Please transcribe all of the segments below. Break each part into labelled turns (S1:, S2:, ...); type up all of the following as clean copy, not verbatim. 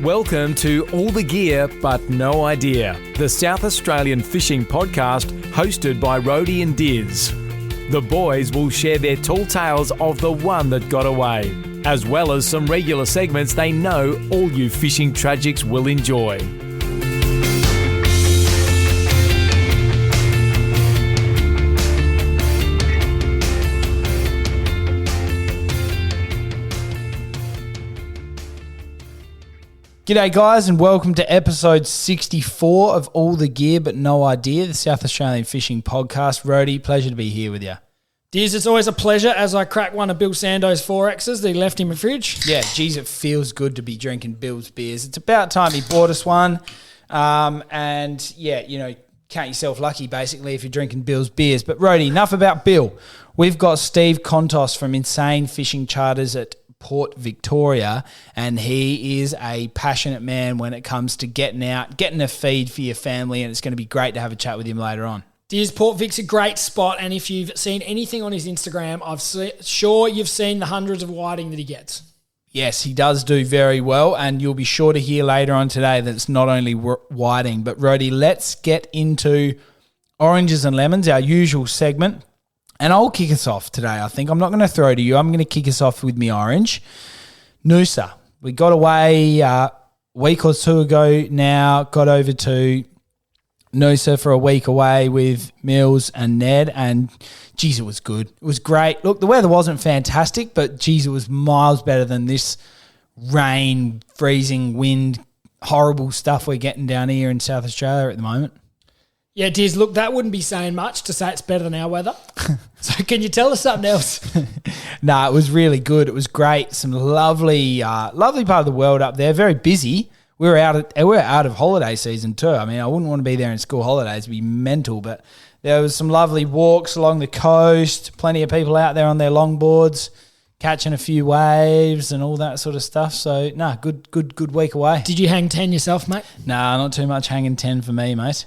S1: Welcome to All the Gear But No Idea, the South Australian fishing podcast hosted by Rhodey and Diz. The boys will share their tall tales of the one that got away, as well as some regular segments they know all you fishing tragics will enjoy.
S2: G'day guys and welcome to episode 64 of All the Gear But No Idea, the South Australian fishing podcast. Rhodey, pleasure to be here with you.
S3: Diz, it's always a pleasure as I crack one of Bill Sando's 4Xs that he left in my fridge.
S2: Yeah, geez, it feels good to be drinking Bill's beers. It's about time he bought us one. And yeah, you know, count yourself lucky basically if you're drinking Bill's beers. But Rhodey, enough about Bill. We've got Steve Kontos from Insane Fishing Charters at Port Victoria, and he is a passionate man when it comes to getting out, getting a feed for your family, and it's going to be great to have a chat with him later on.
S3: Diz, Port Vic's a great spot, and if you've seen anything on his Instagram, sure you've seen the hundreds of whiting that he gets.
S2: Yes, he does do very well, and you'll be sure to hear later on today that it's not only whiting. But Rhodey, let's get into oranges and lemons, our usual segment. And I'll kick us off today, I think. I'm not going to throw to you. I'm going to kick us off with me orange. Noosa. We got away a week or two ago now, got over to Noosa for a week away with Mills and Ned, and geez, it was good. It was great. Look, the weather wasn't fantastic, but geez, it was miles better than this rain, freezing, wind, horrible stuff we're getting down here in South Australia at the moment.
S3: Yeah, Diz, look, that wouldn't be saying much to say it's better than our weather. So can you tell us something else?
S2: No, it was really good. It was great. Some lovely part of the world up there. Very busy. We're out of holiday season too. I mean, I wouldn't want to be there in school holidays. It'd be mental. But there was some lovely walks along the coast. Plenty of people out there on their longboards, catching a few waves and all that sort of stuff. So, good week away.
S3: Did you hang 10 yourself, mate?
S2: Nah, not too much hanging 10 for me, mate.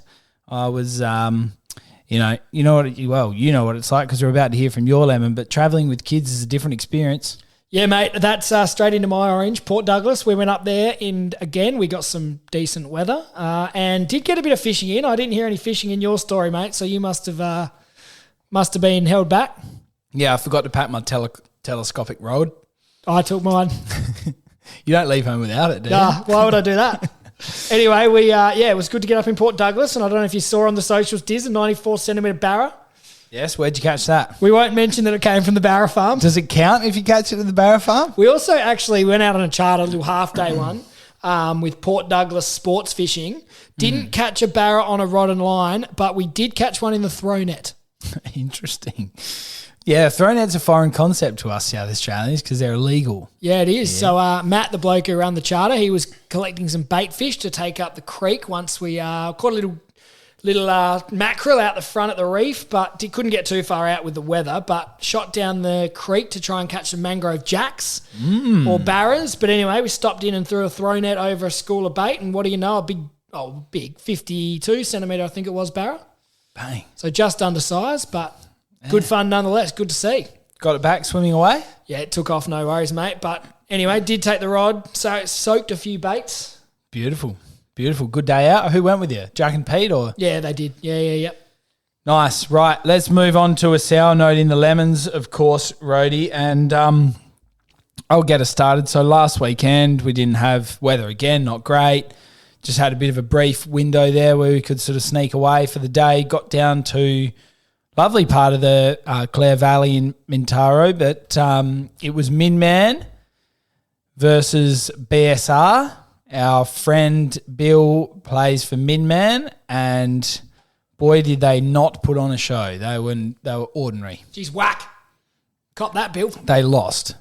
S2: I was, you know what it's like because we're about to hear from your lemon, but travelling with kids is a different experience.
S3: Yeah, mate, that's straight into my orange. Port Douglas, we went up there and, again, we got some decent weather and did get a bit of fishing in. I didn't hear any fishing in your story, mate, so you must have been held back. Yeah,
S2: I forgot to pack my telescopic rod.
S3: I took mine.
S2: You don't leave home without it, do you?
S3: Nah, why would I do that? Anyway, it was good to get up in Port Douglas, and I don't know if you saw on the socials, Diz, a 94-centimetre barra.
S2: Yes, where'd you catch that?
S3: We won't mention that it came from the Barra farm.
S2: Does it count if you catch it at the Barra farm?
S3: We also actually went out on a charter, a little half-day one, with Port Douglas sports fishing. Didn't catch a barra on a rod and line, but we did catch one in the throw net.
S2: Interesting. Yeah, throw net's a foreign concept to us South Australians because they're illegal.
S3: Yeah, it is. Yeah. So Matt, the bloke who ran the charter, he was collecting some bait fish to take up the creek once we caught a little mackerel out the front at the reef, but couldn't get too far out with the weather, but shot down the creek to try and catch some mangrove jacks or barras. But anyway, we stopped in and threw a throw net over a school of bait, and what do you know, a big 52-centimetre, I think it was, barra.
S2: Bang.
S3: So just undersized, but... good fun nonetheless. Good to see.
S2: Got it back swimming away?
S3: Yeah, it took off. No worries, mate. But anyway, did take the rod. So it soaked a few baits.
S2: Beautiful. Beautiful. Good day out. Who went with you? Jack and Pete or?
S3: Yeah, they did. Yeah.
S2: Nice. Right. Let's move on to a sour note in the lemons, of course, Rhodey. And I'll get us started. So last weekend we didn't have weather again. Not great. Just had a bit of a brief window there where we could sort of sneak away for the day. Got down to... lovely part of the Clare Valley in Mintaro, but it was Minman versus BSR. Our friend Bill plays for Minman, and boy, did they not put on a show. They were ordinary.
S3: Jeez, whack. Cop that, Bill.
S2: They lost,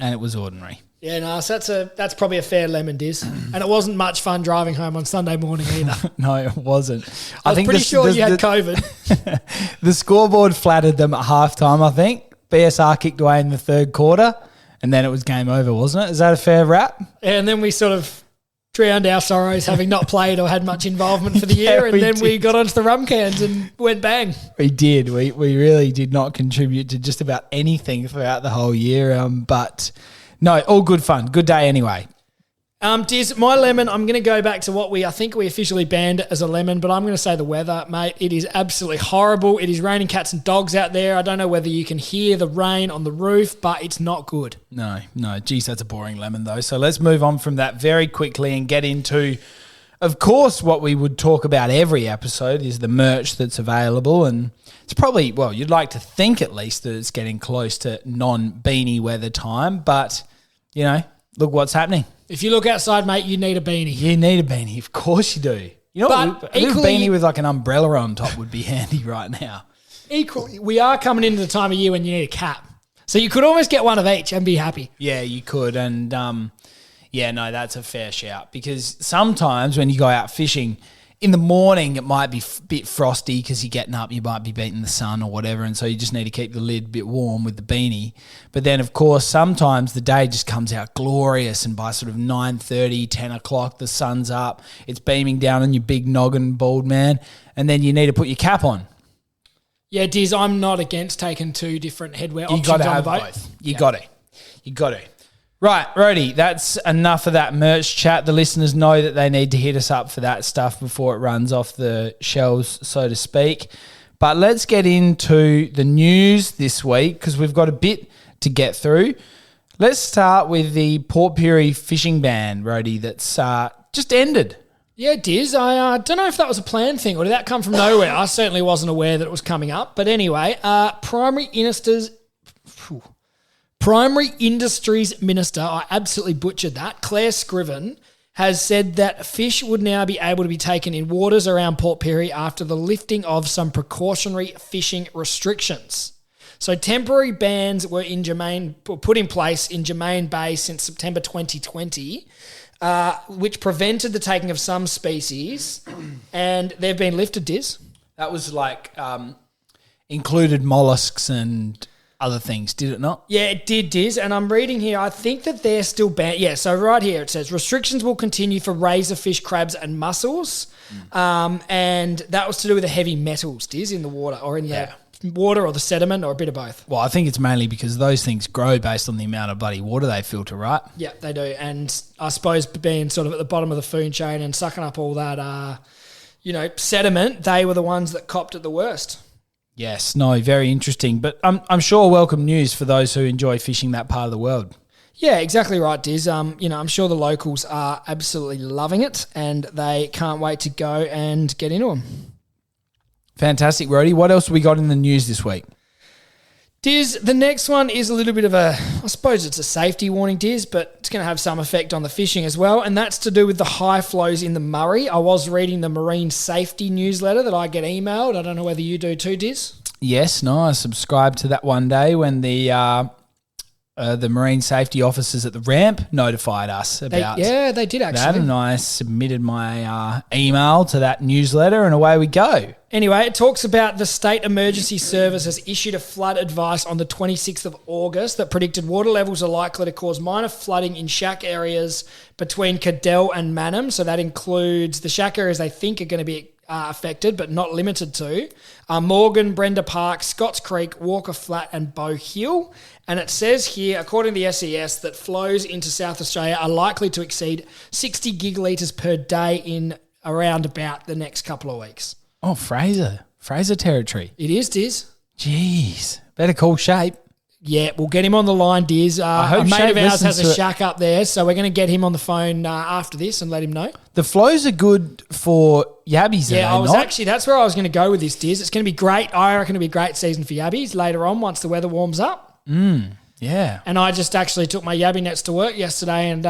S2: and it was ordinary.
S3: Yeah, no, so that's probably a fair lemon, Diz. And it wasn't much fun driving home on Sunday morning either.
S2: No, it wasn't.
S3: I was pretty sure you had COVID.
S2: The scoreboard flattered them at halftime, I think. BSR kicked away in the third quarter, and then it was game over, wasn't it? Is that a fair wrap?
S3: And then we sort of drowned our sorrows having not played or had much involvement for the year, and then we got onto the rum cans and went bang.
S2: We did. We really did not contribute to just about anything throughout the whole year, but... no, all good fun. Good day anyway.
S3: Diz, my lemon, I'm going to go back to what I think we officially banned as a lemon, but I'm going to say the weather, mate. It is absolutely horrible. It is raining cats and dogs out there. I don't know whether you can hear the rain on the roof, but it's not good.
S2: No. Geez, that's a boring lemon, though. So let's move on from that very quickly and get into, of course, what we would talk about every episode is the merch that's available. And it's probably, well, you'd like to think at least that it's getting close to non-beanie weather time, but, you know, look what's happening.
S3: If you look outside, mate, you need a beanie.
S2: You need a beanie. Of course you do. You know what? A little beanie with like an umbrella on top would be handy right now.
S3: Equally, we are coming into the time of year when you need a cap. So you could almost get one of each and be happy.
S2: Yeah, you could. And, that's a fair shout because sometimes when you go out fishing, in the morning it might be a bit frosty because you're getting up, you might be beating the sun or whatever, and so you just need to keep the lid a bit warm with the beanie. But then, of course, sometimes the day just comes out glorious and by sort of 9:30, 10 o'clock, the sun's up, it's beaming down on your big noggin, bald man, and then you need to put your cap on.
S3: Yeah, Diz, I'm not against taking two different headwear options.
S2: You got to have
S3: both.
S2: You got to. Right, Rody, that's enough of that merch chat. The listeners know that they need to hit us up for that stuff before it runs off the shelves, so to speak. But let's get into the news this week because we've got a bit to get through. Let's start with the Port Pirie fishing ban, Rody, that's just ended.
S3: Yeah, Diz, I don't know if that was a planned thing or did that come from nowhere. I certainly wasn't aware that it was coming up. But anyway, Primary Industries Minister, I absolutely butchered that, Claire Scriven, has said that fish would now be able to be taken in waters around Port Pirie after the lifting of some precautionary fishing restrictions. So temporary bans were put in place in Germain Bay since September 2020, which prevented the taking of some species, and they've been lifted, Diz.
S2: That was like included mollusks and other things, did it not?
S3: Yeah, it did, Diz. And I'm reading here, I think that they're still banned. Yeah, so right here it says, restrictions will continue for razorfish, crabs and mussels. And that was to do with the heavy metals, Diz, in the water or in the water or the sediment or a bit of both.
S2: Well, I think it's mainly because those things grow based on the amount of bloody water they filter, right?
S3: Yeah, they do. And I suppose being sort of at the bottom of the food chain and sucking up all that, sediment, they were the ones that copped it the worst.
S2: Yes, no, very interesting. But I'm sure welcome news for those who enjoy fishing that part of the world.
S3: Yeah, exactly right, Diz. I'm sure the locals are absolutely loving it and they can't wait to go and get into them.
S2: Fantastic, Rody. What else have we got in the news this week?
S3: Diz, the next one is a little bit of I suppose it's a safety warning, Diz, but it's going to have some effect on the fishing as well, and that's to do with the high flows in the Murray. I was reading the marine safety newsletter that I get emailed. I don't know whether you do too, Diz.
S2: Yes, no, I subscribed to that one day when the marine safety officers at the ramp notified us about
S3: they did actually.
S2: that, and I submitted my email to that newsletter, and away we go.
S3: Anyway, it talks about the State Emergency Service has issued a flood advice on the 26th of August that predicted water levels are likely to cause minor flooding in shack areas between Cadell and Mannum. So that includes the shack areas they think are going to be affected, but not limited to Morgan, Brenda Park, Scotts Creek, Walker Flat and Bow Hill. And it says here, according to the SES, that flows into South Australia are likely to exceed 60 gigalitres per day in around about the next couple of weeks.
S2: Oh, Fraser territory.
S3: It is, Diz.
S2: Jeez, better call Shape.
S3: Yeah, we'll get him on the line, Diz. A mate of ours has a shack up there, so we're going to get him on the phone after this and let him know.
S2: The flows are good for yabbies,
S3: that's where I was going to go with this, Diz. It's going to be great. I reckon it'll be a great season for yabbies later on once the weather warms up.
S2: Yeah.
S3: And I just actually took my yabby nets to work yesterday and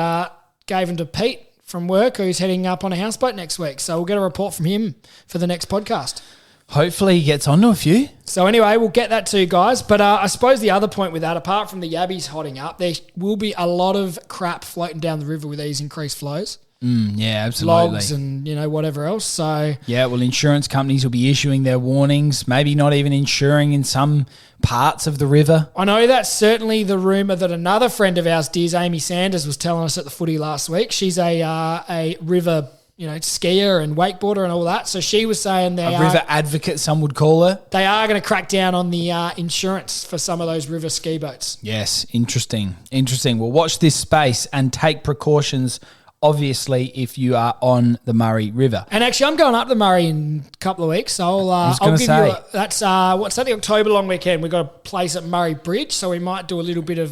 S3: gave them to Pete from work, who's heading up on a houseboat next week. So we'll get a report from him for the next podcast.
S2: Hopefully he gets onto a few.
S3: So anyway, we'll get that to you guys. But I suppose the other point with that, apart from the yabbies hotting up, there will be a lot of crap floating down the river with these increased flows.
S2: Yeah, absolutely.
S3: Logs and, whatever else. So
S2: yeah, well, insurance companies will be issuing their warnings, maybe not even insuring in some parts of the river.
S3: I know that's certainly the rumour that another friend of ours, Diz, Amy Sanders, was telling us at the footy last week. She's a river skier and wakeboarder and all that. So she was saying
S2: river advocate, some would call her.
S3: They are going to crack down on the insurance for some of those river ski boats.
S2: Yes, interesting. Well, watch this space and take precautions obviously, if you are on the Murray River.
S3: And actually, I'm going up the Murray in a couple of weeks, so I'll give you that's what's that, the October long weekend. We've got a place at Murray Bridge, so we might do a little bit of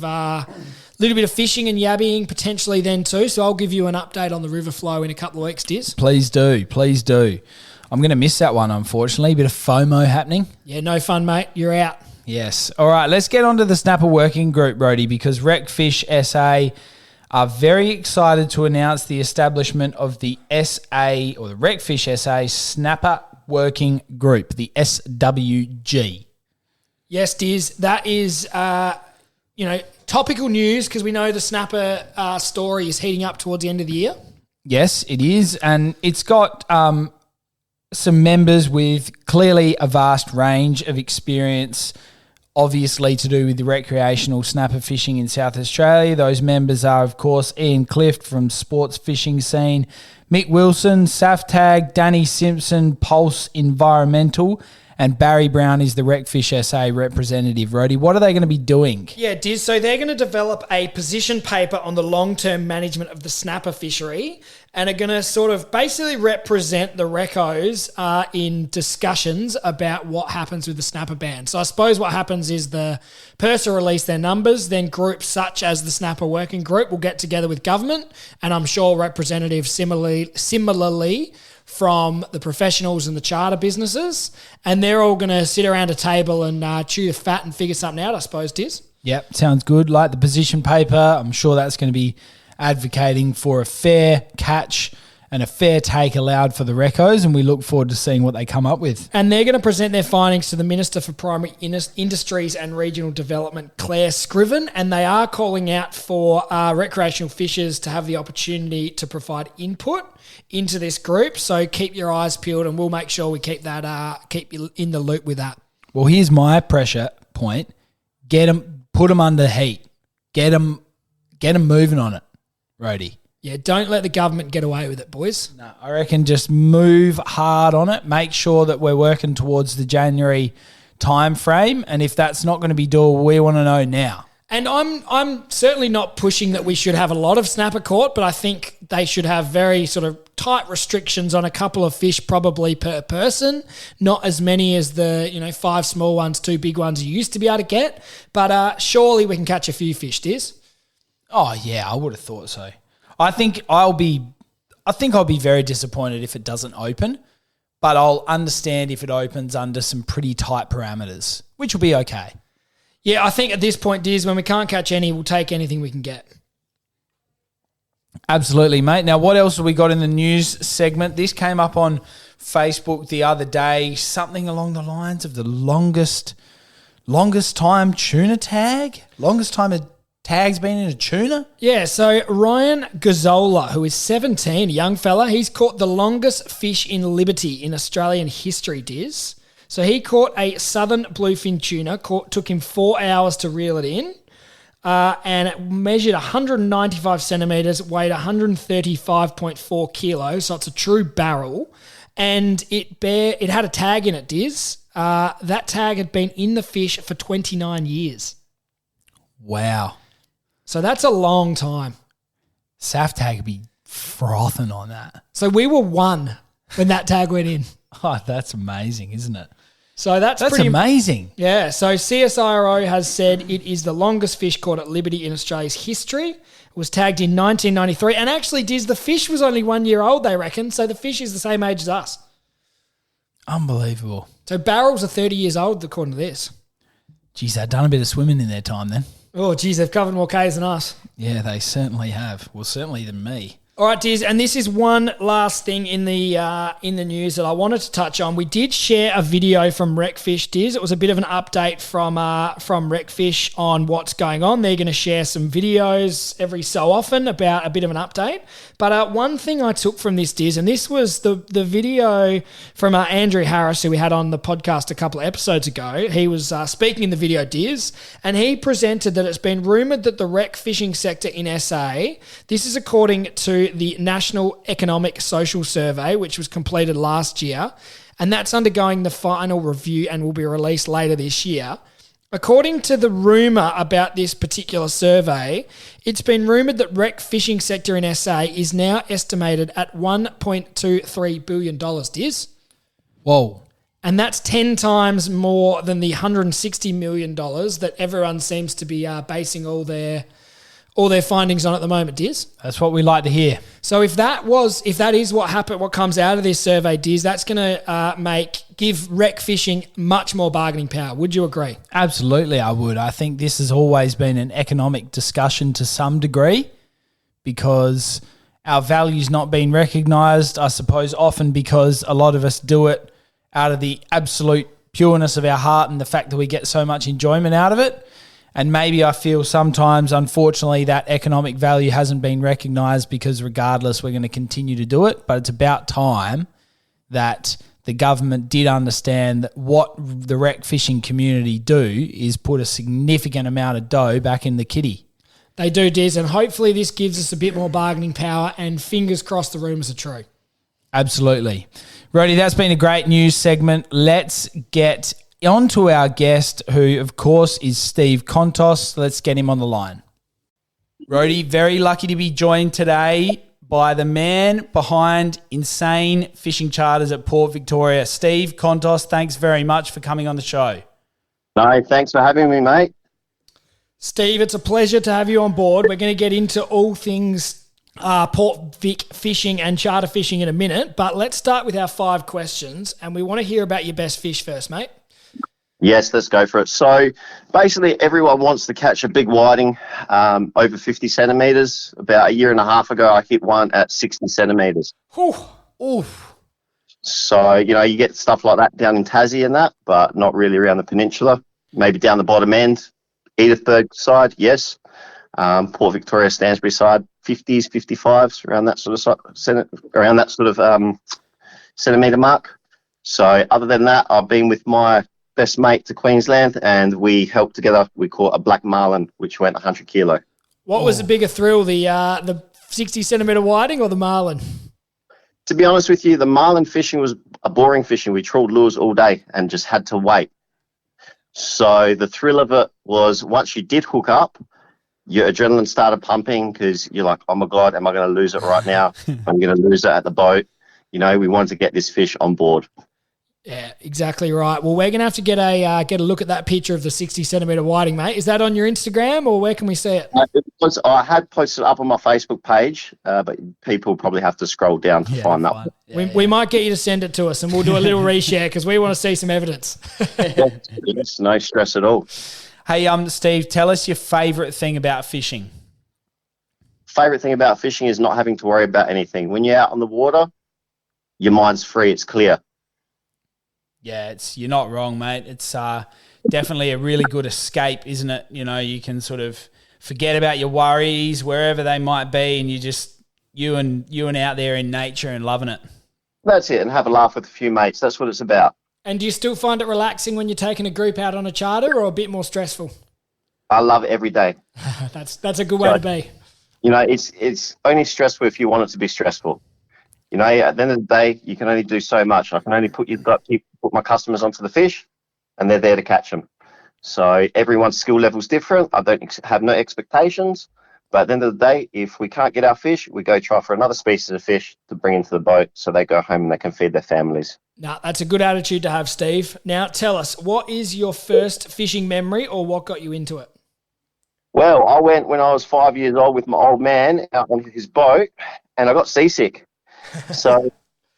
S3: fishing and yabbying potentially then too. So I'll give you an update on the river flow in a couple of weeks, Diz.
S2: Please do. I'm going to miss that one, unfortunately. A bit of FOMO happening.
S3: Yeah, no fun, mate. You're out.
S2: Yes. All right, let's get on to the Snapper Working Group, Rody, because RecFish SA are very excited to announce the establishment of the SA, or the RecFish SA Snapper Working Group, the SWG.
S3: Yes, Diz. That is, topical news because we know the snapper story is heating up towards the end of the year.
S2: Yes, it is, and it's got some members with clearly a vast range of experience, obviously to do with the recreational snapper fishing in South Australia. Those members are, of course, Ian Clift from Sports Fishing Scene, Mick Wilson, Saftag, Danny Simpson, Pulse Environmental, and Barry Brown is the RecFish SA representative. Rody, what are they going to be doing?
S3: Yeah, Diz. So they're going to develop a position paper on the long-term management of the snapper fishery and are going to sort of basically represent the recos in discussions about what happens with the snapper ban. So I suppose what happens is the PIRSA release their numbers, then groups such as the Snapper Working Group will get together with government, and I'm sure representatives similarly from the professionals and the charter businesses, and they're all going to sit around a table and chew the fat and figure something out, I suppose, Diz.
S2: Yep, sounds good. Like the position paper, I'm sure that's going to be advocating for a fair catch and a fair take allowed for the recos, and we look forward to seeing what they come up with.
S3: And they're going to present their findings to the Minister for Primary Industries and Regional Development, Claire Scriven, and they are calling out for recreational fishers to have the opportunity to provide input into this group. So keep your eyes peeled, and we'll make sure we keep you in the loop with that.
S2: Well, here's my pressure point: put them under heat, get them moving on it, Rody.
S3: Yeah, don't let the government get away with it, boys.
S2: No, I reckon just move hard on it. Make sure that we're working towards the January time frame, and if that's not going to be doable, we want to know now.
S3: And I'm certainly not pushing that we should have a lot of snapper caught, but I think they should have very sort of tight restrictions on a couple of fish probably per person, not as many as the 5 small ones, 2 big ones you used to be able to get. But surely we can catch a few fish, Diz.
S2: Oh yeah, I would have thought so. I think I'll be very disappointed if it doesn't open, but I'll understand if it opens under some pretty tight parameters, which will be okay.
S3: Yeah, I think at this point, Diz, when we can't catch any, we'll take anything we can get.
S2: Absolutely, mate. Now, what else have we got in the news segment? This came up on Facebook the other day, something along the lines of the longest time tuna tag? Longest time a tag's been in a tuna?
S3: Yeah, so Ryan Gazzola, who is 17, a young fella, he's caught the longest fish in Liberty in Australian history, Diz. So he caught a southern bluefin tuna, took him 4 hours to reel it in, and it measured 195 centimetres, weighed 135.4 kilos, so it's a true barrel, and it had a tag in it, Diz. That tag had been in the fish for 29 years.
S2: Wow.
S3: So that's a long time.
S2: Saftag would be frothing on that.
S3: So we were 1 when that tag went in.
S2: Oh, that's amazing, isn't it?
S3: So that's pretty
S2: amazing.
S3: Yeah. So CSIRO has said it is the longest fish caught at Liberty in Australia's history. It was tagged in 1993. And actually, Diz, the fish was only 1 year old, they reckon. So the fish is the same age as us.
S2: Unbelievable.
S3: So barrels are 30 years old, according to this.
S2: Geez, they've done a bit of swimming in their time then.
S3: Oh, geez, they've covered more Ks than us.
S2: Yeah, they certainly have. Well, certainly than me.
S3: All right, Diz, and this is one last thing in the news that I wanted to touch on. We did share a video from RecFish, Diz. It was a bit of an update from RecFish on what's going on. They're going to share some videos every so often about a bit of an update. But one thing I took from this, Diz, and this was the video from Andrew Harris, who we had on the podcast a couple of episodes ago. He was speaking in the video, Diz, and he presented that it's been rumoured that the rec fishing sector in SA, this is according to the National Economic Social Survey, which was completed last year, and that's undergoing the final review and will be released later this year. According to the rumour about this particular survey, it's been rumoured that rec fishing sector in SA is now estimated at $1.23 billion, Diz.
S2: Whoa.
S3: And that's 10 times more than the $160 million that everyone seems to be basing all their findings on at the moment, Diz.
S2: That's what we like to hear.
S3: So if that is what happened, what comes out of this survey, Diz, that's going to give rec fishing much more bargaining power. Would you agree?
S2: Absolutely, I would. I think this has always been an economic discussion to some degree because our value's not been recognised, I suppose, often because a lot of us do it out of the absolute pureness of our heart and the fact that we get so much enjoyment out of it. And maybe I feel sometimes, unfortunately, that economic value hasn't been recognised because regardless, we're going to continue to do it. But it's about time that the government did understand that what the rec fishing community do is put a significant amount of dough back in the kitty.
S3: They do, Diz, and hopefully this gives us a bit more bargaining power and fingers crossed the rumours are true.
S2: Absolutely. Rody, that's been a great news segment. Let's get on to our guest, who, of course, is Steve Kontos. Let's get him on the line. Rody, very lucky to be joined today by the man behind Insane Fishing Charters at Port Victoria. Steve Kontos, thanks very much for coming on the show.
S4: No, thanks for having me, mate.
S3: Steve, it's a pleasure to have you on board. We're going to get into all things Port Vic fishing and charter fishing in a minute, but let's start with our 5 questions, and we want to hear about your best fish first, mate.
S4: Yes, let's go for it. So basically everyone wants to catch a big whiting over 50 centimetres. About a year and a half ago, I hit one at 60 centimetres.
S3: Oof.
S4: So, you get stuff like that down in Tassie and that, but not really around the peninsula. Maybe down the bottom end, Edithburgh side, yes. Port Victoria, Stansbury side, 50s, 55s, around that sort of centimetre mark. So other than that, I've been with my best mate to Queensland, and we helped together. We caught a black marlin, which went 100 kilo.
S3: What was the bigger thrill, the 60 centimetre whiting or the marlin?
S4: To be honest with you, the marlin fishing was a boring fishing. We trawled lures all day and just had to wait. So the thrill of it was once you did hook up, your adrenaline started pumping because you're like, oh my God, am I going to lose it right now? I'm going to lose it at the boat. We wanted to get this fish on board.
S3: Yeah, exactly right. Well, we're going to have to get a look at that picture of the 60 centimetre whiting, mate. Is that on your Instagram or where can we see it?
S4: I had posted it up on my Facebook page, but people probably have to scroll down to find that.
S3: We might get you to send it to us and we'll do a little reshare because we want to see some evidence.
S4: Yes, no stress at all.
S2: Hey, Steve, tell us your favourite thing about fishing.
S4: Favourite thing about fishing is not having to worry about anything. When you're out on the water, your mind's free, it's clear.
S2: Yeah, you're not wrong, mate. It's definitely a really good escape, isn't it? You can sort of forget about your worries wherever they might be, and you and out there in nature and loving it.
S4: That's it, and have a laugh with a few mates. That's what it's about.
S3: And do you still find it relaxing when you're taking a group out on a charter, or a bit more stressful?
S4: I love it every day.
S3: That's a good way to be.
S4: It's only stressful if you want it to be stressful. At the end of the day, you can only do so much. I can only put my customers onto the fish, and they're there to catch them. So everyone's skill level is different. I don't have no expectations. But at the end of the day, if we can't get our fish, we go try for another species of fish to bring into the boat so they go home and they can feed their families.
S3: Now, that's a good attitude to have, Steve. Now, tell us, what is your first fishing memory or what got you into it?
S4: Well, I went when I was 5 years old with my old man out on his boat, and I got seasick. So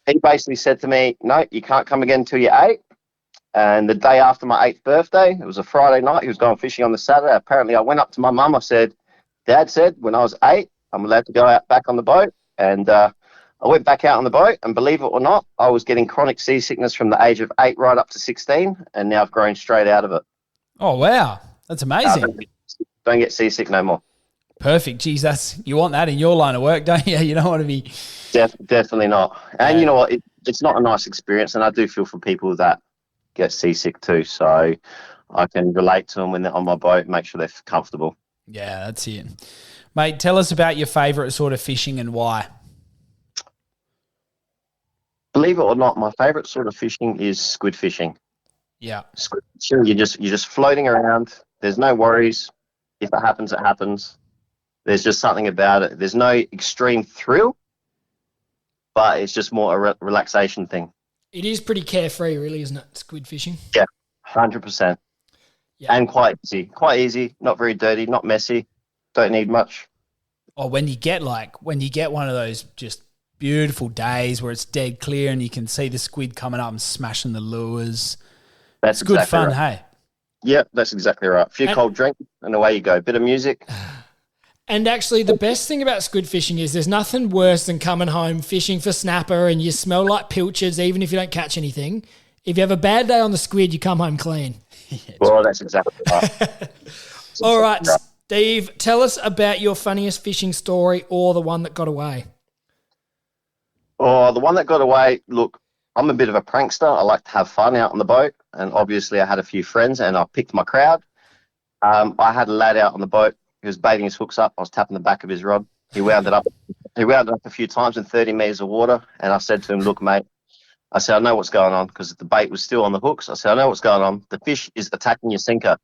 S4: he basically said to me, no, you can't come again until you're 8. And the day after my 8th birthday, it was a Friday night, he was going fishing on the Saturday. Apparently I went up to my mum, I said, Dad said when I was 8, I'm allowed to go out back on the boat. And I went back out on the boat, and believe it or not, I was getting chronic seasickness from the age of 8 right up to 16, and now I've grown straight out of it.
S2: Oh, wow. That's amazing.
S4: Don't get seasick no more.
S2: Perfect. Geez, you want that in your line of work, don't you? You don't want to be...
S4: Definitely not. And you know what? It's not a nice experience, and I do feel for people that get seasick too. So I can relate to them when they're on my boat and make sure they're comfortable.
S2: Yeah, that's it. Mate, tell us about your favourite sort of fishing and why.
S4: Believe it or not, my favourite sort of fishing is squid fishing.
S2: Yeah.
S4: Squid fishing, you're just floating around. There's no worries. If it happens, it happens. There's just something about it. There's no extreme thrill, but it's just more a relaxation thing.
S3: It is pretty carefree, really, isn't it? Squid fishing.
S4: Yeah, 100%.
S3: Yeah.
S4: And quite easy. Quite easy. Not very dirty. Not messy. Don't need much.
S2: Or when you get one of those just beautiful days where it's dead clear and you can see the squid coming up and smashing the lures.
S4: That's
S2: It's good
S4: exactly
S2: fun,
S4: right.
S2: hey?
S4: Yep, that's exactly right. A few cold drinks and away you go. Bit of music.
S3: And actually, the best thing about squid fishing is there's nothing worse than coming home fishing for snapper and you smell like pilchards, even if you don't catch anything. If you have a bad day on the squid, you come home clean.
S4: Well, that's exactly right.
S3: All right, Steve, tell us about your funniest fishing story or the one that got away.
S4: Oh, the one that got away, look, I'm a bit of a prankster. I like to have fun out on the boat. And obviously I had a few friends and I picked my crowd. I had a lad out on the boat. He was baiting his hooks up. I was tapping the back of his rod. He wound it up. He wound it up a few times in 30 metres of water. And I said to him, look, mate, I said, I know what's going on because the bait was still on the hooks. I said, I know what's going on. The fish is attacking your sinker.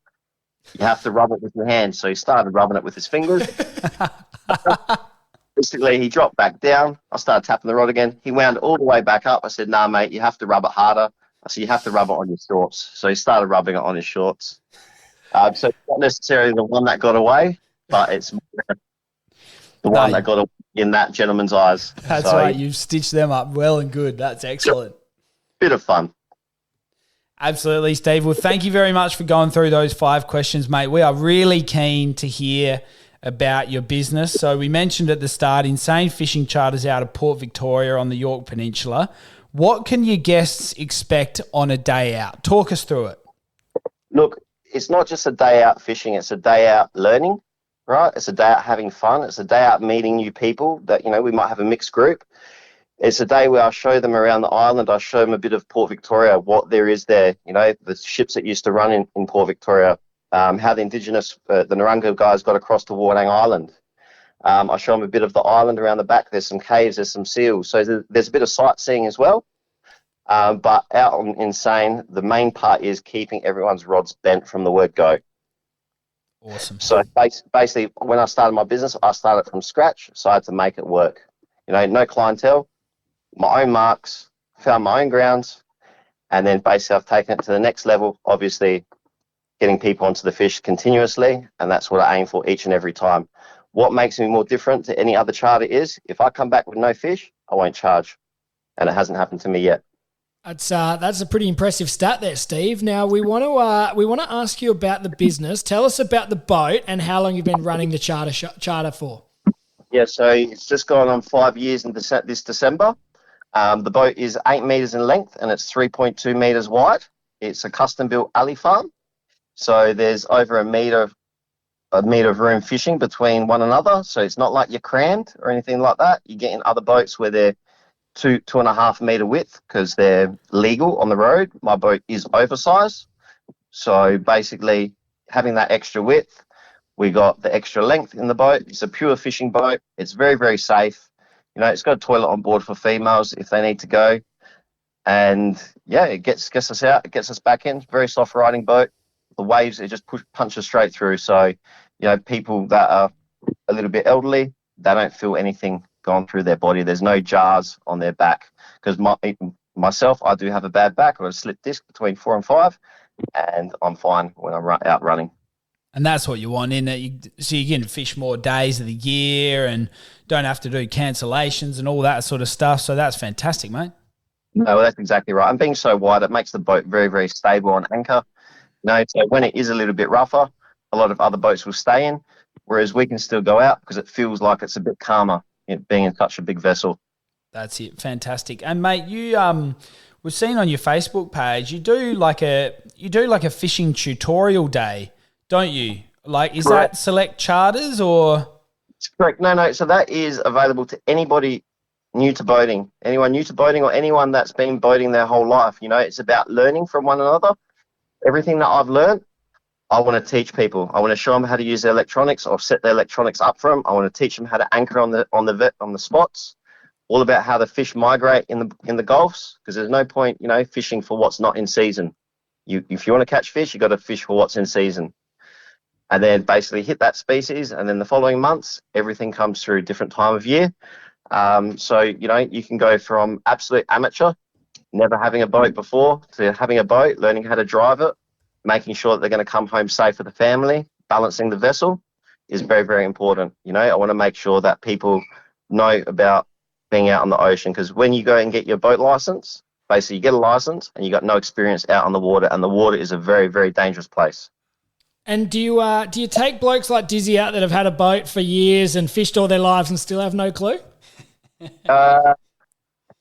S4: You have to rub it with your hands. So he started rubbing it with his fingers. Basically, he dropped back down. I started tapping the rod again. He wound it all the way back up. I said, nah, mate, you have to rub it harder. I said, you have to rub it on your shorts. So he started rubbing it on his shorts. So it's not necessarily the one that got away, but it's the one that got away in that gentleman's eyes.
S2: That's right. You've stitched them up well and good. That's excellent.
S4: Bit of fun.
S2: Absolutely, Steve. Well, thank you very much for going through those 5 questions, mate. We are really keen to hear about your business. So we mentioned at the start, Insane Fishing charters out of Port Victoria on the York Peninsula. What can your guests expect on a day out? Talk us through it.
S4: Look, it's not just a day out fishing. It's a day out learning, right? It's a day out having fun. It's a day out meeting new people that, we might have a mixed group. It's a day where I show them around the island. I show them a bit of Port Victoria, what there is there, the ships that used to run in Port Victoria, how the indigenous, the Narungga guys got across to Warnang Island. I show them a bit of the island around the back. There's some caves, there's some seals. So there's a bit of sightseeing as well. But out on Insane, the main part is keeping everyone's rods bent from the word go.
S2: Awesome.
S4: So basically, when I started my business, I started from scratch, so I had to make it work. No clientele, my own marks, found my own grounds, and then basically I've taken it to the next level, obviously getting people onto the fish continuously, and that's what I aim for each and every time. What makes me more different to any other charter is if I come back with no fish, I won't charge, and it hasn't happened to me yet. That's
S3: a pretty impressive stat there, Steve. Now we want to ask you about the business. Tell us about the boat and how long you've been running the charter for.
S4: Yeah, so it's just gone on 5 years in this December. The boat is 8 metres in length and it's 3.2 metres wide. It's a custom-built alley farm. So there's over a metre of room fishing between one another. So it's not like you're crammed or anything like that. You get in other boats where they're 2.5 metre width because they're legal on the road. My boat is oversized. So basically having that extra width, we got the extra length in the boat. It's a pure fishing boat. It's very, very safe. It's got a toilet on board for females if they need to go. And yeah, it gets us out. It gets us back in. Very soft riding boat. The waves, it just punches straight through. So, people that are a little bit elderly, they don't feel anything gone through their body. There's no jars on their back. Because myself, I do have a bad back. I've got a slip disc between 4 and 5, and I'm fine when I'm out running.
S2: And that's what you want in it. So you can fish more days of the year and don't have to do cancellations and all that sort of stuff. So that's fantastic, mate.
S4: No, that's exactly right. And being so wide, it makes the boat very, very stable on anchor. So when it is a little bit rougher, a lot of other boats will stay in, whereas we can still go out because it feels like it's a bit calmer being in such a big vessel.
S2: That's it. Fantastic. And mate, you we've seen on your Facebook page, you do like a fishing tutorial day, don't you? Like, is
S4: Correct.
S2: that select charters or?
S4: It's correct. No. So that is available to anybody new to boating, anyone new to boating or anyone that's been boating their whole life. It's about learning from one another. Everything that I've learned, I want to teach people. I want to show them how to use their electronics or set their electronics up for them. I want to teach them how to anchor on the spots. All about how the fish migrate in the Gulfs, because there's no point, fishing for what's not in season. if you want to catch fish, you got to fish for what's in season. And then basically hit that species, and then the following months, everything comes through a different time of year. So, you can go from absolute amateur, never having a boat before, to having a boat, learning how to drive it, making sure that they're going to come home safe with the family. Balancing the vessel is very, very important. I want to make sure that people know about being out on the ocean, because when you go and get your boat license, basically you get a license and you got no experience out on the water, and the water is a very, very dangerous place.
S3: And do you take blokes like Dizzy out that have had a boat for years and fished all their lives and still have no clue?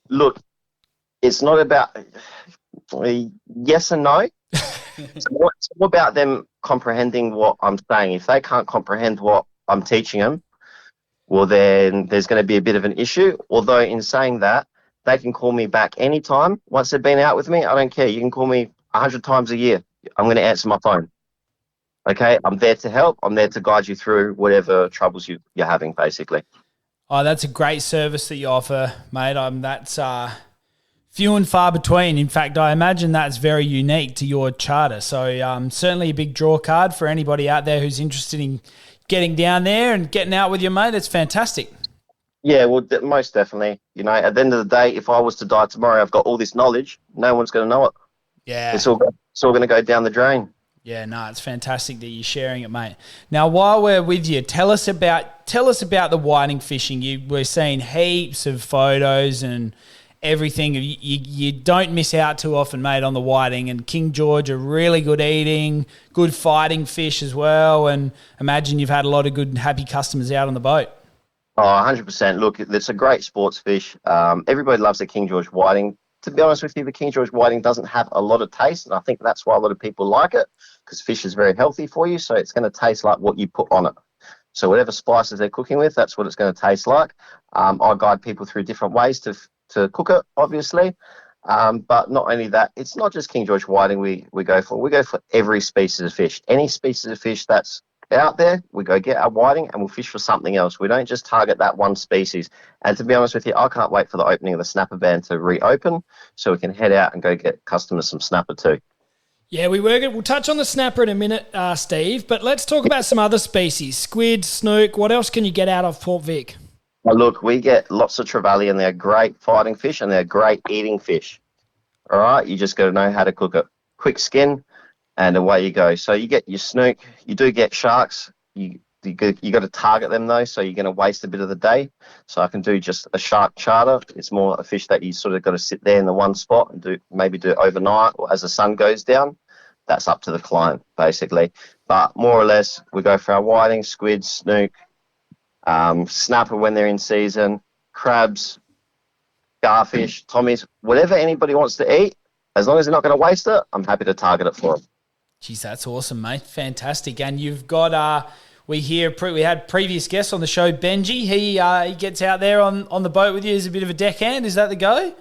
S4: Look, it's not about yes and no. It's more about them comprehending what I'm saying. If they can't comprehend what I'm teaching them, well, then there's going to be a bit of an issue. Although in saying that, they can call me back anytime. Once they've been out with me, I don't care. You can call me 100 times a year. I'm going to answer my phone. Okay, I'm there to help. I'm there to guide you through whatever troubles you're having, basically.
S2: Oh, that's a great service that you offer, mate. That's few and far between. In fact, I imagine that's very unique to your charter. So certainly a big draw card for anybody out there who's interested in getting down there and getting out with your mate. It's fantastic.
S4: Yeah, well, most definitely. At the end of the day, if I was to die tomorrow, I've got all this knowledge. No one's going to know it.
S2: Yeah.
S4: It's all going to go down the drain.
S2: Yeah, no, it's fantastic that you're sharing it, mate. Now, while we're with you, tell us about the whiting fishing. We're seeing heaps of photos and everything. You don't miss out too often, mate, on the whiting. And King George are really good eating, good fighting fish as well. And imagine you've had a lot of good and happy customers out on the boat.
S4: Oh, 100%. Look, it's a great sports fish. Everybody loves the King George whiting. To be honest with you, the King George whiting doesn't have a lot of taste, and I think that's why a lot of people like it, because fish is very healthy for you, so it's going to taste like what you put on it. So whatever spices they're cooking with, that's what it's going to taste like. I guide people through different ways to cook it, obviously. But not only that, it's not just King George whiting we go for. We go for every species of fish. Any species of fish that's out there, we go get our whiting and we'll fish for something else. We don't just target that one species. And to be honest with you, I can't wait for the opening of the snapper ban to reopen so we can head out and go get customers some snapper too.
S3: Yeah, we'll touch on the snapper in a minute, Steve, but let's talk about some other species. Squid, snook, what else can you get out of Port Vic?
S4: Well, look, we get lots of trevally and they're great fighting fish and they're great eating fish. All right, you just got to know how to cook it. Quick skin, and away you go. So you get your snook. You do get sharks. You got to target them, though, so you're going to waste a bit of the day. So I can do just a shark charter. It's more a fish that you sort of got to sit there in the one spot and maybe do it overnight or as the sun goes down. That's up to the client, basically. But more or less, we go for our whiting, squid, snook, snapper when they're in season, crabs, garfish, tommies, whatever anybody wants to eat. As long as they're not going to waste it, I'm happy to target it for them.
S2: Jeez, that's awesome, mate. Fantastic. And you've got, we had previous guests on the show, Benji. He gets out there on the boat with you as a bit of a deckhand. Is that the go?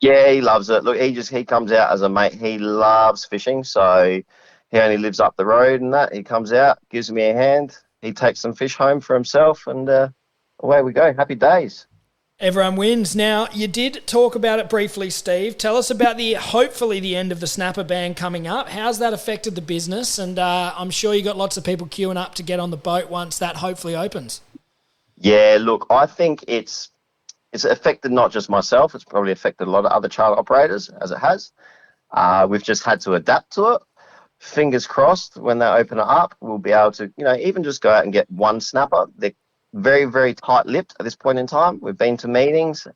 S4: Yeah, he loves it. Look, he comes out as a mate. He loves fishing, so he only lives up the road and that. He comes out, gives me a hand. He takes some fish home for himself, and away we go. Happy days.
S3: Everyone wins. Now, you did talk about it briefly, Steve. Tell us about hopefully the end of the snapper ban coming up. How's that affected the business? And I'm sure you got lots of people queuing up to get on the boat once that hopefully opens.
S4: Yeah, look, I think it's affected not just myself. It's probably affected a lot of other charter operators, as it has. We've just had to adapt to it. Fingers crossed, when they open it up, we'll be able to, even just go out and get one snapper. They're very, very tight-lipped at this point in time. We've been to meetings.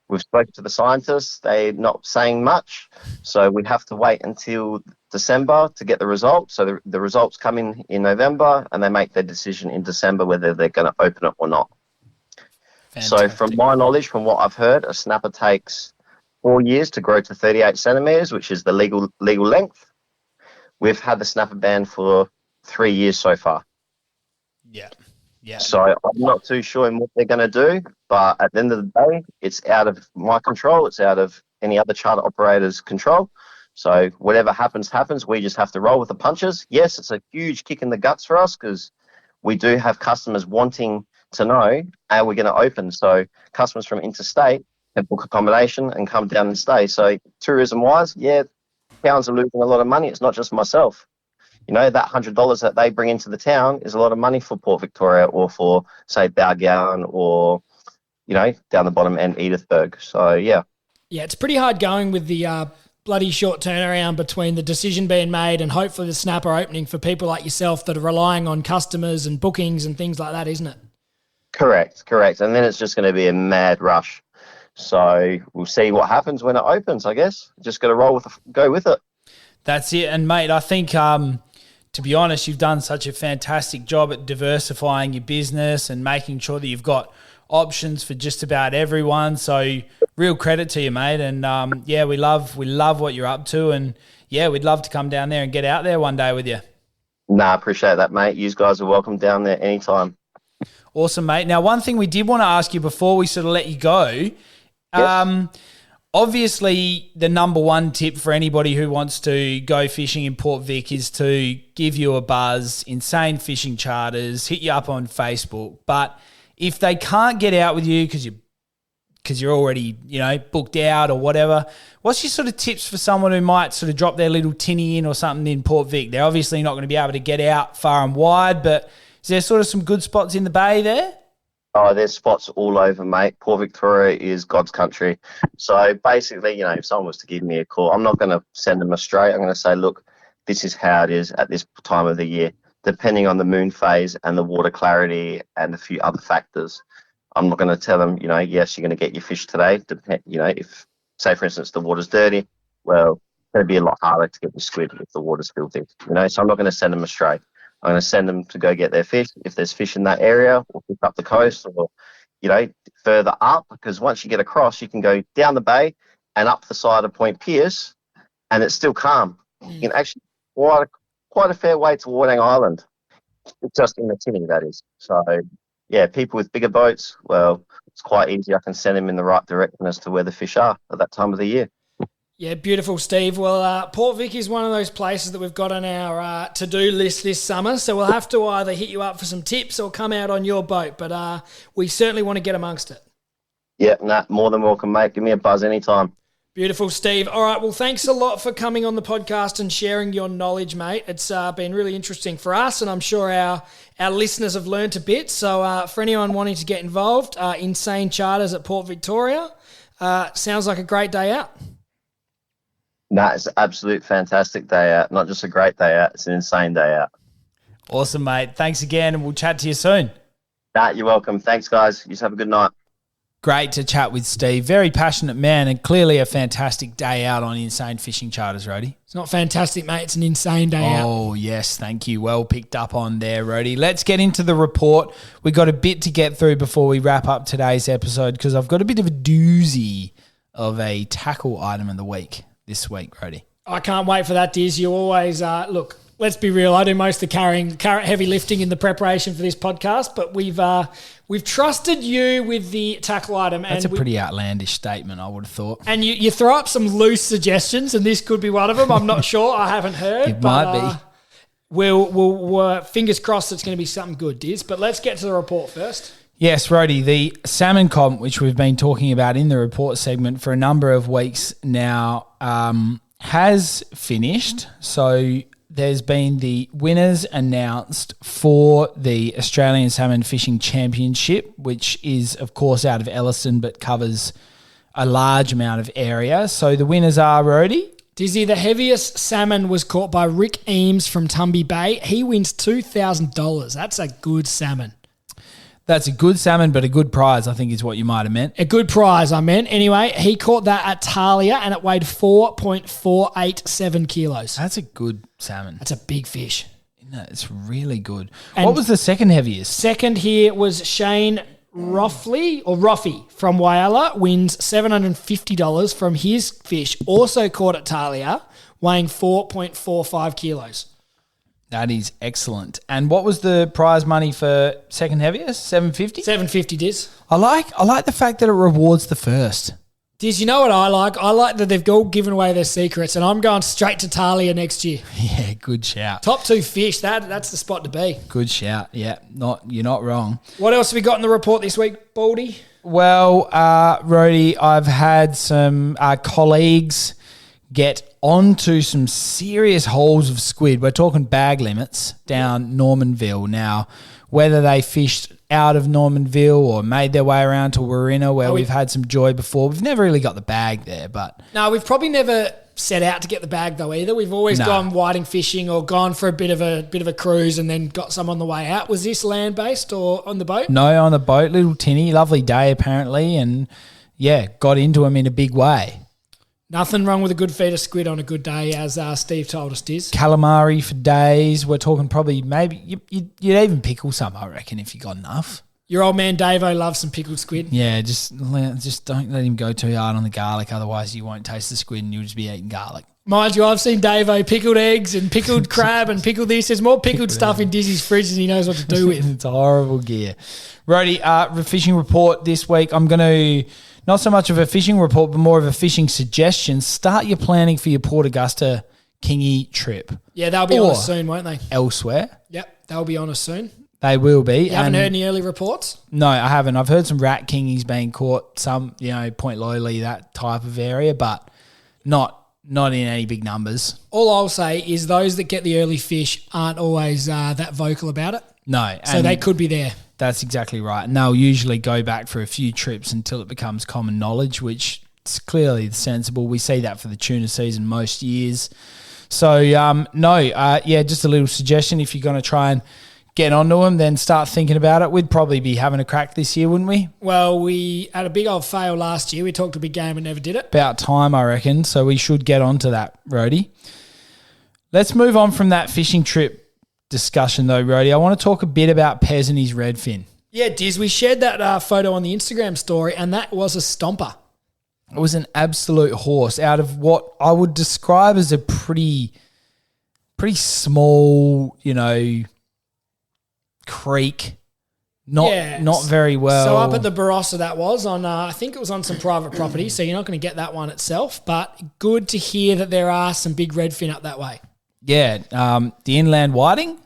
S4: We've spoken to the scientists. They're not saying much. So we have to wait until December to get the results. So the results come in November, and they make their decision in December whether they're going to open it or not.
S2: Fantastic.
S4: So from my knowledge, from what I've heard, a snapper takes 4 years to grow to 38 centimetres, which is the legal length. We've had the snapper ban for 3 years so far.
S2: Yeah.
S4: So I'm not too sure in what they're going to do, but at the end of the day, it's out of my control. It's out of any other charter operator's control. So whatever happens. We just have to roll with the punches. Yes, it's a huge kick in the guts for us because we do have customers wanting to know how we're going to open. So customers from interstate can book accommodation and come down and stay. So tourism-wise, yeah, towns are losing a lot of money. It's not just myself. You know, that $100 that they bring into the town is a lot of money for Port Victoria or for, say, Balgowan or, you know, down the bottom end, Edithburg. So, yeah.
S3: Yeah, it's pretty hard going with the bloody short turnaround between the decision being made and hopefully the snapper opening for people like yourself that are relying on customers and bookings and things like that, isn't it?
S4: Correct. And then it's just going to be a mad rush. So we'll see what happens when it opens, I guess. Just got to go with it.
S2: That's it. And, mate, I think, to be honest, you've done such a fantastic job at diversifying your business and making sure that you've got options for just about everyone. So real credit to you, mate. And, we love what you're up to. And, yeah, we'd love to come down there and get out there one day with you.
S4: Nah, appreciate that, mate. You guys are welcome down there anytime.
S2: Awesome, mate. Now, one thing we did want to ask you before we sort of let you go,
S4: yes.
S2: Obviously the number one tip for anybody who wants to go fishing in Port Vic is to give you a buzz, Insane Fishing Charters, hit you up on Facebook. But if they can't get out with you because you're already, you know, booked out or whatever, what's your sort of tips for someone who might sort of drop their little tinny in or something in Port Vic? They're obviously not going to be able to get out far and wide, but is there sort of some good spots in the bay there?
S4: Oh, there's spots all over, mate. Port Victoria is God's country. So basically, you know, if someone was to give me a call, I'm not going to send them astray. I'm going to say, look, this is how it is at this time of the year, depending on the moon phase and the water clarity and a few other factors. I'm not going to tell them, you know, yes, you're going to get your fish today. You know, if, say, for instance, the water's dirty, well, it's going to be a lot harder to get your squid if the water's filthy, you know. So I'm not going to send them astray. I'm going to send them to go get their fish if there's fish in that area, or pick up the coast, or, you know, further up, because once you get across, you can go down the bay and up the side of Point Pearce, and it's still calm. You can actually quite a fair way to Warnang Island, just in the tinning, that is. So, yeah, people with bigger boats, well, it's quite easy. I can send them in the right direction as to where the fish are at that time of the year.
S3: Yeah, beautiful, Steve. Well, Port Vic is one of those places that we've got on our to-do list this summer, so we'll have to either hit you up for some tips or come out on your boat, but we certainly want to get amongst it.
S4: Yeah, more than welcome, mate. Give me a buzz anytime.
S3: Beautiful, Steve. All right, well, thanks a lot for coming on the podcast and sharing your knowledge, mate. It's been really interesting for us, and I'm sure our listeners have learnt a bit. So for anyone wanting to get involved, Insane Charters at Port Victoria, sounds like a great day out.
S4: Nah, it's an absolute fantastic day out. Not just a great day out, it's an insane day out.
S2: Awesome, mate. Thanks again, and we'll chat to you soon.
S4: Nah, you're welcome. Thanks, guys. You just have a good night.
S2: Great to chat with Steve. Very passionate man, and clearly a fantastic day out on Insane Fishing Charters, Rhodey.
S3: It's not fantastic, mate. It's an insane day out.
S2: Oh, yes. Thank you. Well picked up on there, Rhodey. Let's get into the report. We've got a bit to get through before we wrap up today's episode, because I've got a bit of a doozy of a tackle item of the week this week, Rhodey.
S3: I can't wait for that, Diz. You always, look, let's be real. I do most of the heavy lifting in the preparation for this podcast, but we've trusted you with the tackle item.
S2: That's a pretty outlandish statement, I would have thought.
S3: And you throw up some loose suggestions, and this could be one of them. I'm not sure. I haven't heard.
S2: It might be.
S3: We'll fingers crossed it's going to be something good, Diz. But let's get to the report first.
S2: Yes, Rhodey, the salmon comp, which we've been talking about in the report segment for a number of weeks now, has finished. So there's been the winners announced for the Australian Salmon Fishing Championship, which is, of course, out of Elliston, but covers a large amount of area. So the winners are, Rhodey?
S3: Dizzy, the heaviest salmon was caught by Rick Eames from Tumby Bay. He wins $2,000. That's a good salmon.
S2: That's a good salmon, but a good prize, I think is what you might have meant.
S3: A good prize, I meant. Anyway, he caught that at Talia, and it weighed 4.487 kilos.
S2: That's a good salmon.
S3: That's a big fish.
S2: No, it's really good.
S3: And
S2: what was the second heaviest?
S3: Second here was Shane Ruffy from Whyalla, wins $750 from his fish, also caught at Talia, weighing 4.45 kilos.
S2: That is excellent. And what was the prize money for second heaviest? $750?
S3: $750, Diz.
S2: I like the fact that it rewards the first.
S3: Diz, you know what I like? I like that they've all given away their secrets, and I'm going straight to Talia next year.
S2: Yeah, good shout.
S3: Top two fish, that's the spot to be.
S2: Good shout. Yeah, you're not wrong.
S3: What else have we got in the report this week, Baldy?
S2: Well, Rhodey, I've had some colleagues get onto some serious hauls of squid. We're talking bag limits down Normanville. Now, whether they fished out of Normanville or made their way around to Warina, where we've had some joy before, we've never really got the bag there. But
S3: no, we've probably never set out to get the bag though either. We've always gone whiting fishing or gone for a bit of a cruise and then got some on the way out. Was this land based or on the boat?
S2: No, on the boat. Little tinny, lovely day apparently, and yeah, got into them in a big way.
S3: Nothing wrong with a good feed of squid on a good day, as Steve told us, Diz.
S2: Calamari for days. We're talking probably maybe you'd even pickle some, I reckon, if you got enough.
S3: Your old man Davo loves some pickled squid.
S2: Yeah, just don't let him go too hard on the garlic, otherwise you won't taste the squid and you'll just be eating garlic.
S3: Mind you, I've seen Davo pickled eggs and pickled crab and pickled this. There's more pickled stuff in Dizzy's fridge than he knows what to do with.
S2: It's a horrible gear. Rody, fishing report this week. I'm going to, not so much of a fishing report, but more of a fishing suggestion. Start your planning for your Port Augusta Kingy trip.
S3: Yeah, they'll be on us soon, won't they?
S2: Elsewhere.
S3: Yep, they'll be on us soon.
S2: They will be.
S3: You haven't heard any early reports?
S2: No, I haven't. I've heard some rat kingies being caught, some, Point Lowly, that type of area, but not in any big numbers.
S3: All I'll say is those that get the early fish aren't always that vocal about it.
S2: No.
S3: So they could be there.
S2: That's exactly right. And they'll usually go back for a few trips until it becomes common knowledge, which is clearly sensible. We see that for the tuna season most years. So, just a little suggestion. If you're going to try and get onto them, then start thinking about it. We'd probably be having a crack this year, wouldn't we?
S3: Well, we had a big old fail last year. We talked a big game and never did it.
S2: About time, I reckon. So we should get onto that, Rody. Let's move on from that fishing trip discussion, though, Rody. I want to talk a bit about Pez and his redfin.
S3: Yeah, Diz, we shared that photo on the Instagram story, and that was a stomper.
S2: It was an absolute horse out of what I would describe as a pretty small, creek. Not very well.
S3: So up at the Barossa that was on, I think it was on some private property, so you're not going to get that one itself, but good to hear that there are some big redfin up that way.
S2: Yeah, the inland whiting.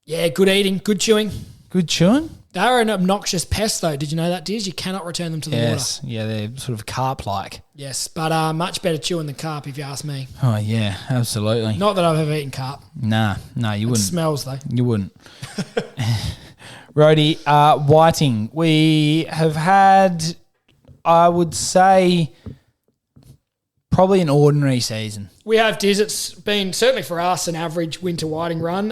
S3: Yeah, good eating, good chewing.
S2: Good chewing?
S3: They are an obnoxious pest though. Did you know that, Diz? You cannot return them to the water.
S2: Yes, yeah, they're sort of carp-like.
S3: Yes, but much better chewing than carp if you ask me.
S2: Oh, yeah, absolutely.
S3: Not that I've ever eaten carp.
S2: Nah, you wouldn't.
S3: It smells though.
S2: You wouldn't. Rody, whiting. We have had, I would say, probably an ordinary season.
S3: We have, Diz. It's been, certainly for us, an average winter whiting run.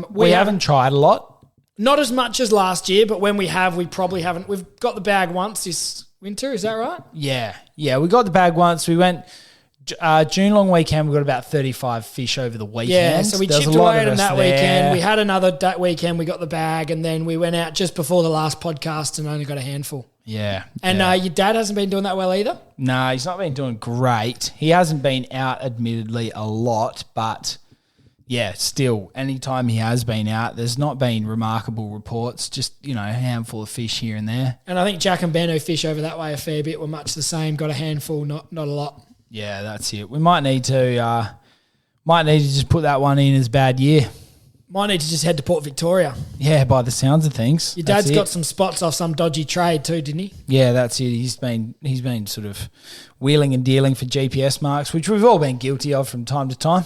S2: We haven't tried a lot.
S3: Not as much as last year, but when we have, we probably haven't. We've got the bag once this winter, is that right?
S2: Yeah, we got the bag once. We went June long weekend, we got about 35 fish over the weekend.
S3: Yeah, so we chipped away at them that weekend. We had another weekend, we got the bag, and then we went out just before the last podcast and only got a handful.
S2: Yeah.
S3: And your dad hasn't been doing that well either?
S2: No, he's not been doing great. He hasn't been out, admittedly, a lot, but yeah, still, anytime he has been out, there's not been remarkable reports, just, a handful of fish here and there.
S3: And I think Jack and Ben, who fish over that way a fair bit, were much the same, got a handful, not a lot.
S2: Yeah, that's it. We might need to just put that one in as bad year.
S3: Might need to just head to Port Victoria.
S2: Yeah, by the sounds of things.
S3: Your dad's got some spots off some dodgy trade too, didn't he?
S2: Yeah, that's it. He's been sort of wheeling and dealing for GPS marks, which we've all been guilty of from time to time.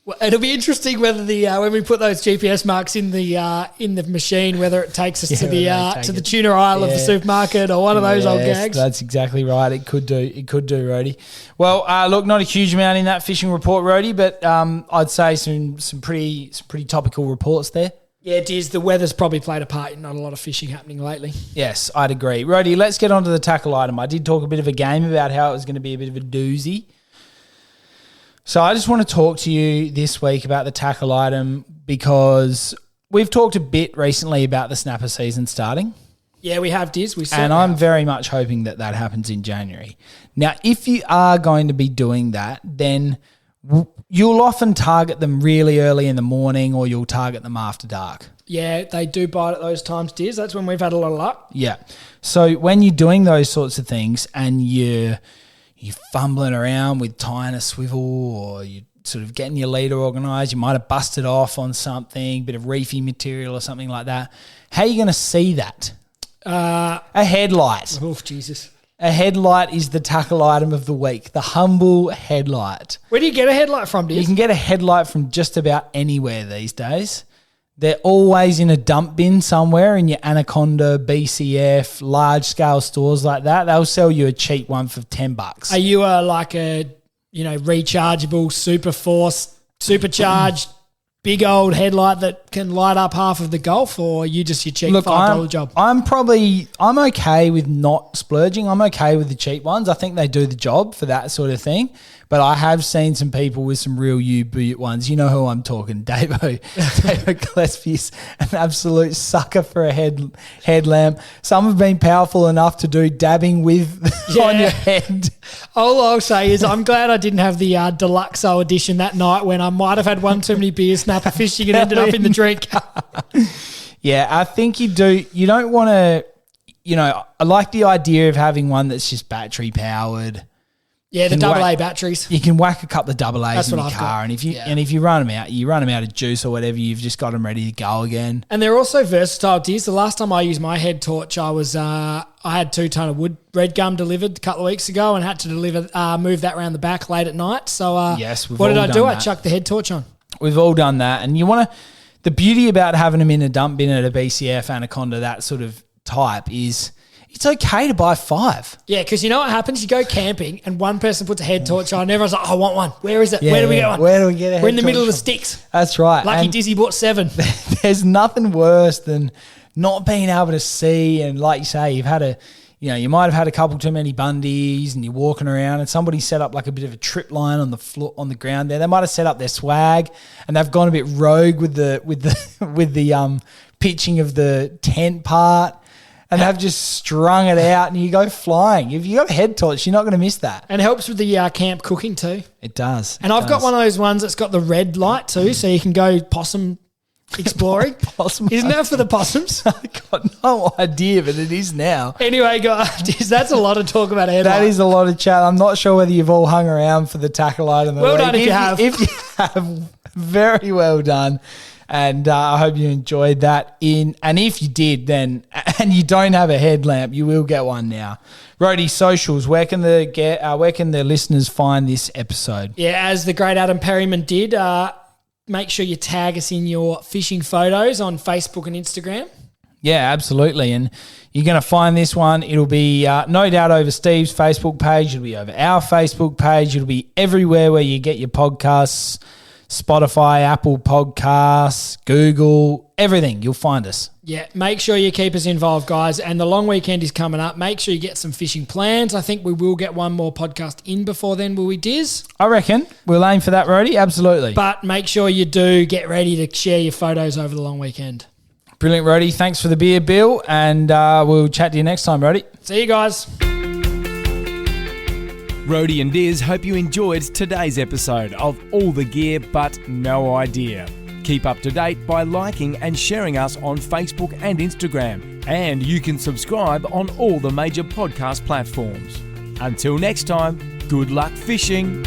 S3: Well, it'll be interesting whether when we put those GPS marks in the machine, whether it takes us to the tuna aisle of the supermarket or one of those old gags.
S2: That's exactly right. It could do, Rody. Well, look, not a huge amount in that fishing report, Rody, but I'd say some pretty topical reports there.
S3: Yeah, it is. The weather's probably played a part in not a lot of fishing happening lately.
S2: Yes, I'd agree. Rody, let's get on to the tackle item. I did talk a bit of a game about how it was going to be a bit of a doozy. So I just want to talk to you this week about the tackle item because we've talked a bit recently about the snapper season starting.
S3: Yeah, we have, Diz.
S2: And I'm very much hoping that happens in January. Now, if you are going to be doing that, then you'll often target them really early in the morning or you'll target them after dark.
S3: Yeah, they do bite at those times, Diz. That's when we've had a lot of luck.
S2: Yeah. So when you're doing those sorts of things and you're fumbling around with tying a swivel or you're sort of getting your leader organised, you might have busted off on something, bit of reefy material or something like that. How are you going to see that? A headlight.
S3: Oh, Jesus.
S2: A headlight is the tackle item of the week. The humble headlight.
S3: Where do you get a headlight from, Diz?
S2: You can get a headlight from just about anywhere these days. They're always in a dump bin somewhere in your Anaconda, BCF, large-scale stores like that. They'll sell you a cheap one for $10.
S3: Are you like a, rechargeable, super force, supercharged, big old headlight that can light up half of the Gulf, or are you just your cheap $5 job?
S2: I'm okay with not splurging. I'm okay with the cheap ones. I think they do the job for that sort of thing. But I have seen some people with some real U-boot ones. You know who I'm talking, Davo Gillespie's an absolute sucker for a headlamp. Some have been powerful enough to do dabbing with on your head.
S3: All I'll say is I'm glad I didn't have the Deluxo edition that night when I might have had one too many beers, snapper fishing, and ended up in the drink.
S2: Yeah, I think you do. You don't want to, I like the idea of having one that's just battery powered.
S3: Yeah, the AA batteries.
S2: You can whack a couple of AA's in your car,
S3: got.
S2: and if you run them out of juice or whatever, you've just got them ready to go again.
S3: And they're also versatile, Diz. The last time I used my head torch, I had 2 ton of wood red gum delivered a couple of weeks ago, and had to move that around the back late at night. So
S2: yes,
S3: what did I do? I chucked the head torch on.
S2: We've all done that, and you want to. The beauty about having them in a dump bin at a BCF, Anaconda, that sort of type is. It's okay to buy 5.
S3: Yeah, because you know what happens? You go camping and one person puts a head torch on and everyone's like, I want one. Where is it? Where do we get one?
S2: Where do we get a head torch?
S3: We're in the middle of the sticks.
S2: That's right.
S3: Lucky Dizzy bought 7.
S2: There's nothing worse than not being able to see, and like you say, you might have had a couple too many bundies and you're walking around and somebody set up like a bit of a trip line on the floor, on the ground there. They might have set up their swag and they've gone a bit rogue with the pitching of the tent part. And they've just strung it out and you go flying. If you got a head torch, you're not going to miss that.
S3: And it helps with the camp cooking too.
S2: It does.
S3: And I've got one of those ones that's got the red light too, so you can go possum exploring. Isn't that for the possums?
S2: I've got no idea, but it is now.
S3: Anyway, guys, that's a lot of talk about headlight.
S2: That is a lot of chat. I'm not sure whether you've all hung around for the tackle item.
S3: Well done if you have.
S2: If you have, very well done. And I hope you enjoyed that. And if you did, then and you don't have a headlamp, you will get one now. Roadie, socials. Where can the listeners find this episode?
S3: Yeah, as the great Adam Perryman did. Make sure you tag us in your fishing photos on Facebook and Instagram.
S2: Yeah, absolutely. And you're going to find this one. It'll be no doubt over Steve's Facebook page. It'll be over our Facebook page. It'll be everywhere where you get your podcasts. Spotify, Apple Podcasts, Google, everything. You'll find us.
S3: Yeah, make sure you keep us involved, guys. And the long weekend is coming up. Make sure you get some fishing plans. I think we will get one more podcast in before then, will we, Diz?
S2: I reckon. We'll aim for that, Rody. Absolutely.
S3: But make sure you do get ready to share your photos over the long weekend.
S2: Brilliant, Rody. Thanks for the beer, Bill. And we'll chat to you next time, Rody.
S3: See you guys.
S1: Rody and Diz hope you enjoyed today's episode of All the Gear But No Idea. Keep up to date by liking and sharing us on Facebook and Instagram. And you can subscribe on all the major podcast platforms. Until next time, good luck fishing.